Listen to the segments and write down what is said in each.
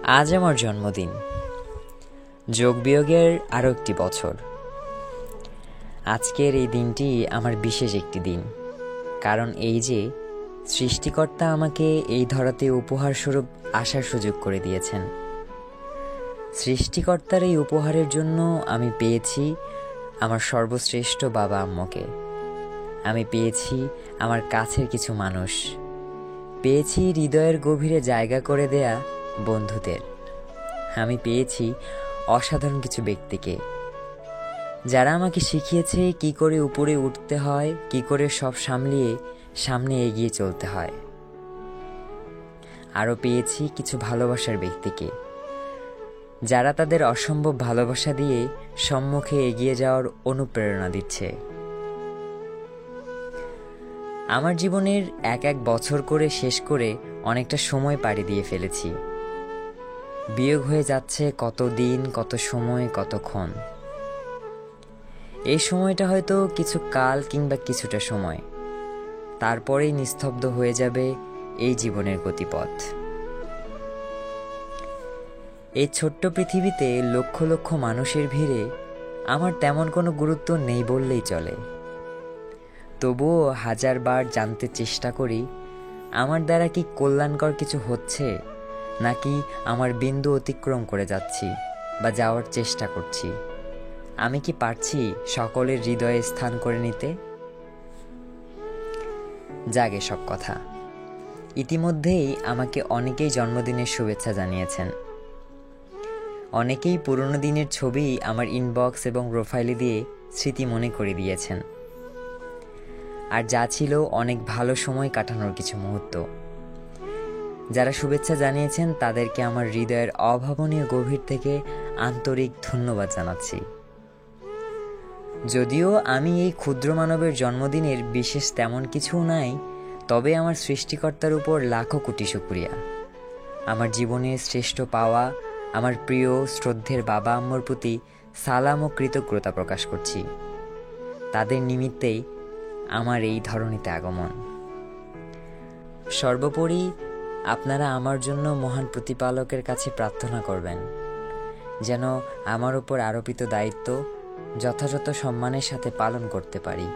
আজ আমার জন্মদিন, যোগ বিয়োগের আরও একটি বছর। আজকের এই দিনটি আমার বিশেষ একটি দিন, কারণ এই যে সৃষ্টিকর্তা আমাকে এই ধরাতে উপহারস্বরূপ আসার সুযোগ করে দিয়েছেন। সৃষ্টিকর্তার এই উপহারের জন্য আমি পেয়েছি আমার সর্বশ্রেষ্ঠ বাবা আম্মুকে, আমি পেয়েছি আমার কাছের কিছু মানুষ, পেয়েছি হৃদয়ের গভীরে জায়গা করে দেয়া বন্ধুদের, আমি পেয়েছি অসাধারণ কিছু ব্যক্তিকে যারা আমাকে শিখিয়েছে কি করে উপরে উঠতে হয়, কি করে সব সামলিয়ে সামনে এগিয়ে চলতে হয়। আরও পেয়েছি কিছু ভালোবাসার ব্যক্তিকে যারা তাদের অসম্ভব ভালোবাসা দিয়ে সম্মুখে এগিয়ে যাওয়ার অনুপ্রেরণা দিচ্ছে। আমার জীবনের এক এক বছর করে শেষ করে অনেকটা সময় পাড়ি দিয়ে ফেলেছি। বিয়োগ হয়ে যাচ্ছে কত দিন, কত সময়, কতক্ষণ। এই সময়টা হয়তো কিছু কাল কিংবা কিছুটা সময়, তারপরেই নিস্তব্ধ হয়ে যাবে এই জীবনের গতিপথ। এই ছোট্ট পৃথিবীতে লক্ষ লক্ষ মানুষের ভিড়ে আমার তেমন কোনো গুরুত্ব নেই বললেই চলে। তবুও হাজারবার জানতে চেষ্টা করি আমার দ্বারা কি কল্যাণকর কিছু হচ্ছে, নাকি আমার বিন্দু অতিক্রম করে যাচ্ছি বা যাওয়ার চেষ্টা করছি। আমি কি পারছি সকলের হৃদয়ে স্থান করে নিতে? জাগে সব কথা। ইতিমধ্যেই আমাকে অনেকেই জন্মদিনের শুভেচ্ছা জানিয়েছেন। অনেকেই পুরনো দিনের ছবি আমার ইনবক্স এবং প্রোফাইলে দিয়ে স্মৃতি মনে করে দিয়েছেন। আর যা ছিল অনেক ভালো সময় কাটানোর কিছু মুহূর্ত। যারা শুভেচ্ছা জানিয়েছেন তাদেরকে আমার হৃদয়ের অভাবনীয় গভীর থেকে আন্তরিক ধন্যবাদ জানাচ্ছি। যদিও আমি এই ক্ষুদ্র মানবের জন্মদিনের বিশেষ তেমন কিছু নাই, তবে আমার সৃষ্টিকর্তার উপর লাখো কোটি শুকরিয়া। আমার জীবনের শ্রেষ্ঠ পাওয়া আমার প্রিয় শ্রদ্ধের বাবা আম্মুর প্রতি সালাম ও কৃতজ্ঞতা প্রকাশ করছি। তাদের নিমিত্তেই আমার এই ধরনীতে আগমন। সর্বোপরি আপনারা আমার জন্য মহান প্রতিপালকের কাছে প্রার্থনা করবেন যেন আমার উপর আরোপিত দায়িত্ব যথাযথ সম্মানের সাথে পালন করতে পারি।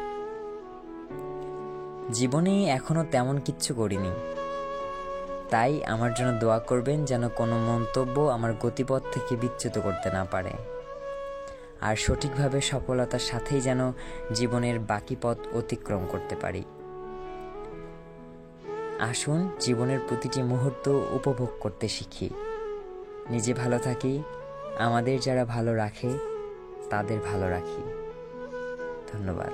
জীবনে এখনো তেমন কিচ্ছু করিনি, তাই আমার জন্য দোয়া করবেন যেন কোনো মন্তব্য আমার গতিপথ থেকে বিচ্যুত করতে না পারে, আর সঠিকভাবে সফলতার সাথেই যেন জীবনের বাকি পথ অতিক্রম করতে পারি। আসুন জীবনের প্রতিটি মুহূর্ত উপভোগ করতে শিখি, নিজে ভালো থাকি, আমাদের যারা ভালো রাখে তাদের ভালো রাখি। ধন্যবাদ।